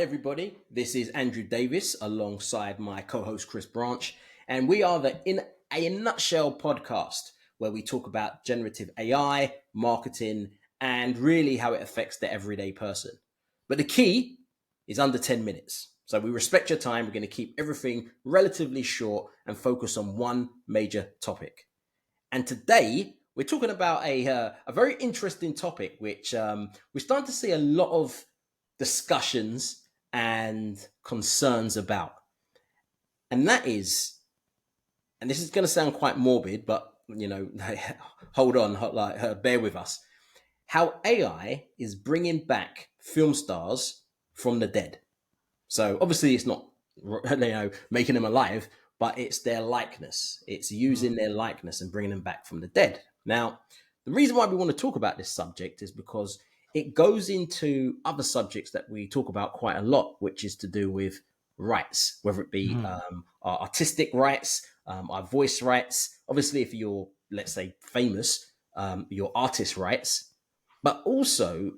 everybody. This is Andrew Davis alongside my co-host Chris Branch, and we are the In a Nutshell podcast where we talk about generative AI, marketing, and really how it affects the everyday person. But the key is under 10 minutes. So we respect your time. We're going to keep everything relatively short and focus on one major topic. And today we're talking about a very interesting topic, which we're starting to see a lot of discussions and concerns about. And that is, and this is going to sound quite morbid, but hold on, bear with us. How AI is bringing back film stars from the dead. So obviously it's not making them alive, but it's their likeness. It's using their likeness and bringing them back from the dead. Now, the reason why we want to talk about this subject is because it goes into other subjects that we talk about quite a lot, which is to do with rights, whether it be our artistic rights, our voice rights. Obviously, if you're, let's say, famous, your artist rights, but also,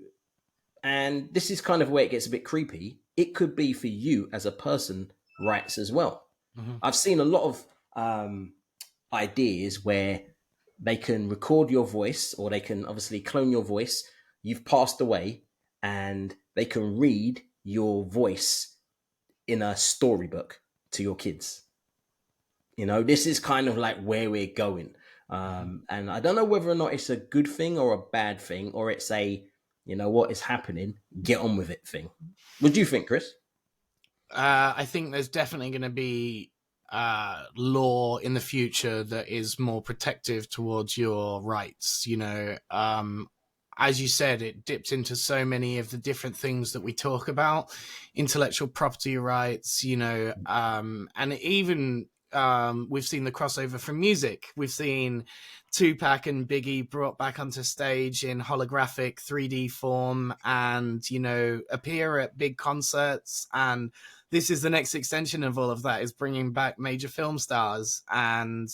and this is kind of where it gets a bit creepy, it could be for you as a person rights as well. I've seen a lot of ideas where they can record your voice, or they can obviously clone your voice. You've passed away, and they can read your voice in a storybook to your kids. This is kind of like where we're going. And I don't know whether or not it's a good thing or a bad thing, or it's a, what is happening, get on with it thing. What do you think, Chris? I think there's definitely going to be law in the future that is more protective towards your rights. As you said, it dips into so many of the different things that we talk about, intellectual property rights, and even we've seen the crossover from music. We've seen Tupac and Biggie brought back onto stage in holographic 3D form and, appear at big concerts. And this is the next extension of all of that, is bringing back major film stars. And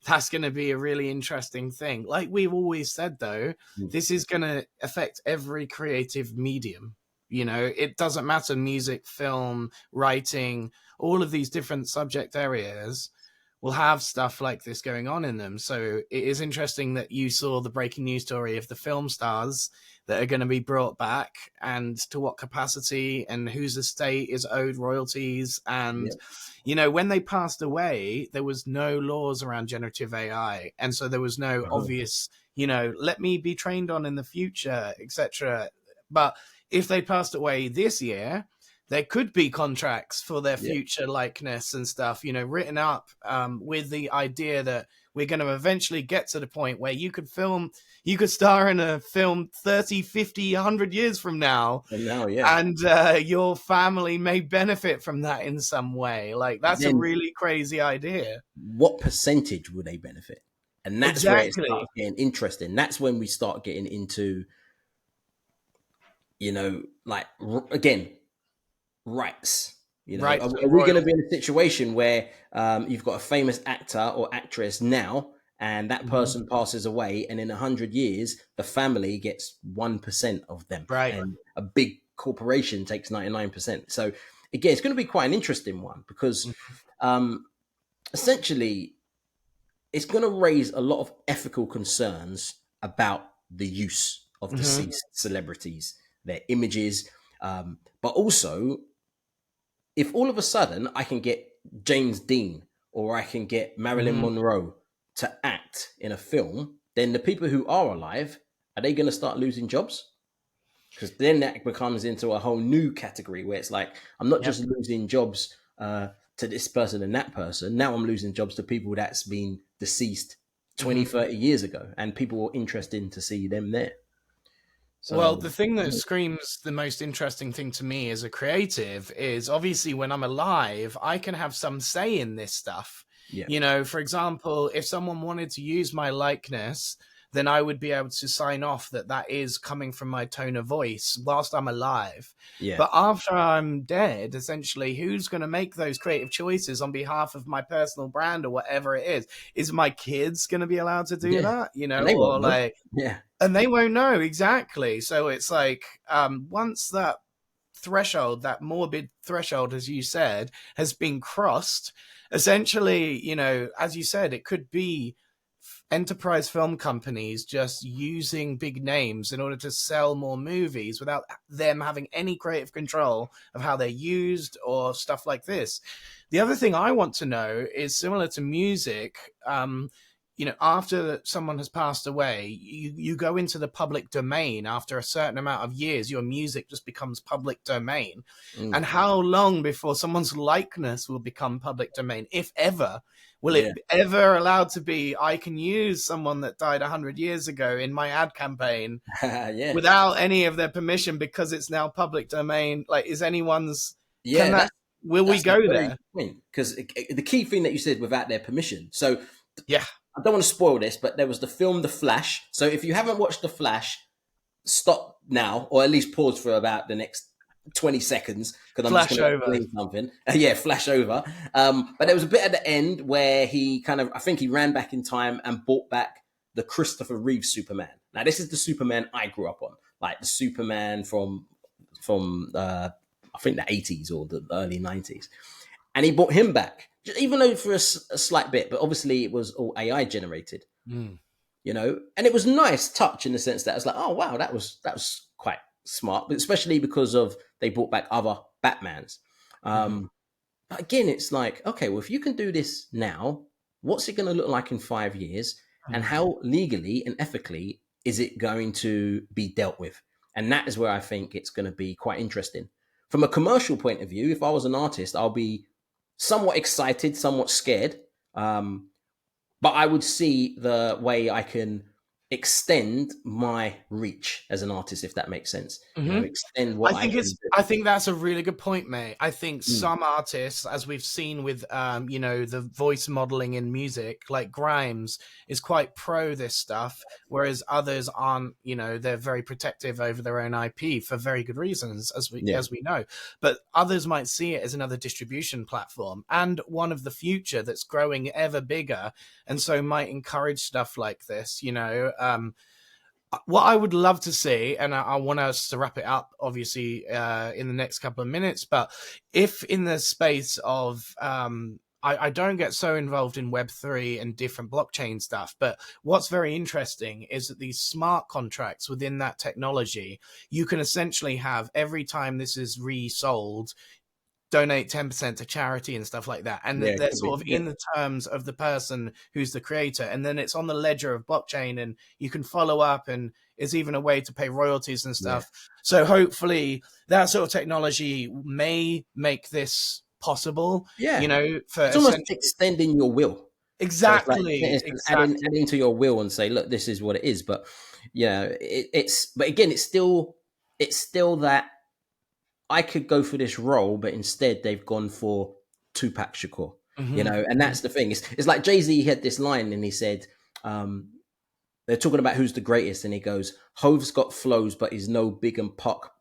that's going to be a really interesting thing. Like we've always said, though, this is going to affect every creative medium. It doesn't matter, music, film, writing, all of these different subject areas will have stuff like this going on in them. So it is interesting that you saw the breaking news story of the film stars that are going to be brought back, and to what capacity, and whose estate is owed royalties. And, when they passed away, there was no laws around generative AI. And so there was no obvious, let me be trained on in the future, etc. But if they passed away this year, there could be contracts for their future likeness and stuff, written up with the idea that we're going to eventually get to the point where you could star in a film 30, 50, 100 years from now. And your family may benefit from that in some way. Like, that's a really crazy idea. What percentage would they benefit? And that's where it starts getting interesting. That's when we start getting into, again, rights. Are we going to be in a situation where you've got a famous actor or actress now, and that person passes away, and in 100 years the family gets 1% of them, and a big corporation takes 99%? So again, it's going to be quite an interesting one, because essentially it's going to raise a lot of ethical concerns about the use of deceased celebrities, their images, but also, if all of a sudden I can get James Dean or I can get Marilyn Monroe to act in a film, then the people who are alive, are they going to start losing jobs? Because then that becomes into a whole new category where it's like, I'm not just losing jobs to this person and that person. Now I'm losing jobs to people that's been deceased 20, 30 years ago, and people are interested to see them there. So, well, the thing that screams the most interesting thing to me as a creative is, obviously, when I'm alive, I can have some say in this stuff. For example, if someone wanted to use my likeness, then I would be able to sign off that that is coming from my tone of voice whilst I'm alive. But after I'm dead, essentially, who's going to make those creative choices on behalf of my personal brand or whatever it is? Is my kids going to be allowed to do that? And they won't know exactly. So it's like, once that threshold, that morbid threshold, as you said, has been crossed, essentially, as you said, it could be enterprise film companies just using big names in order to sell more movies without them having any creative control of how they're used or stuff like this. The other thing I want to know is similar to music. After someone has passed away, you go into the public domain. After a certain amount of years, your music just becomes public domain. And how long before someone's likeness will become public domain, if ever? Will it ever allowed to be, I can use someone that died 100 years ago in my ad campaign without any of their permission because it's now public domain? Like, is anyone's... Will we go there? Because the key thing that you said, without their permission. So yeah, I don't want to spoil this, but there was the film The Flash. So if you haven't watched The Flash, stop now, or at least pause for about the next 20 seconds, because I'm just going to explain something. Flash over. But there was a bit at the end where I think he ran back in time and brought back the Christopher Reeve Superman. Now, this is the Superman I grew up on, like the Superman from I think the 80s or the early 90s. And he brought him back, even though for a slight bit, but obviously it was all AI generated, and it was a nice touch in the sense that I was like, oh, wow, that was quite smart, but especially because of they brought back other Batmans. But again, it's like, okay, well, if you can do this now, what's it going to look like in 5 years? And how legally and ethically is it going to be dealt with? And that is where I think it's going to be quite interesting. From a commercial point of view, if I was an artist, I'll be somewhat excited, somewhat scared. But I would see the way I can extend my reach as an artist, if that makes sense. Extend what I can do. I think that's a really good point, mate. I think some artists, as we've seen with the voice modeling in music, like Grimes, is quite pro this stuff, whereas others aren't. They're very protective over their own IP for very good reasons, as we know. But others might see it as another distribution platform and one of the future that's growing ever bigger, and so might encourage stuff like this. What I would love to see, and I want us to wrap it up, obviously, in the next couple of minutes, but if in the space of, I don't get so involved in Web3 and different blockchain stuff, but what's very interesting is that these smart contracts within that technology, you can essentially have every time this is resold, donate 10% to charity and stuff like that. And they're sort of in the terms of the person who's the creator. And then it's on the ledger of blockchain and you can follow up, and it's even a way to pay royalties and stuff. So hopefully that sort of technology may make this possible, for it's almost extending your will. Exactly. So it's like adding to your will and say, look, this is what it is. But but again, it's still that I could go for this role, but instead they've gone for Tupac Shakur, and that's the thing. It's like Jay-Z had this line and he said, they're talking about who's the greatest. And he goes, Hove's got flows, but he's no big and puck.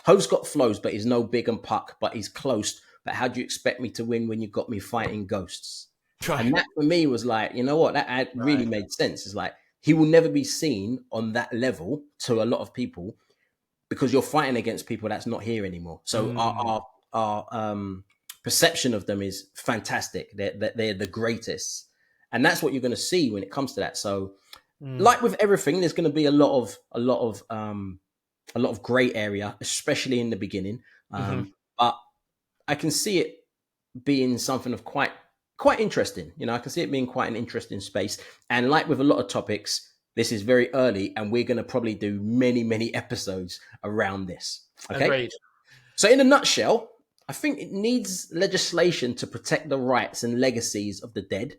Hove's got flows, but he's no big and puck, but he's close. But how do you expect me to win when you got me fighting ghosts? Right. And that for me was like, you know what, that really made sense. It's like, he will never be seen on that level to a lot of people, because you're fighting against people that's not here anymore. So our perception of them is fantastic. They're the greatest, and that's what you're going to see when it comes to that. So, like with everything, there's going to be a lot of gray area, especially in the beginning. But I can see it being something of quite interesting. I can see it being quite an interesting space. And like with a lot of topics, this is very early, and we're going to probably do many, many episodes around this. Okay. Agreed. So in a nutshell, I think it needs legislation to protect the rights and legacies of the dead,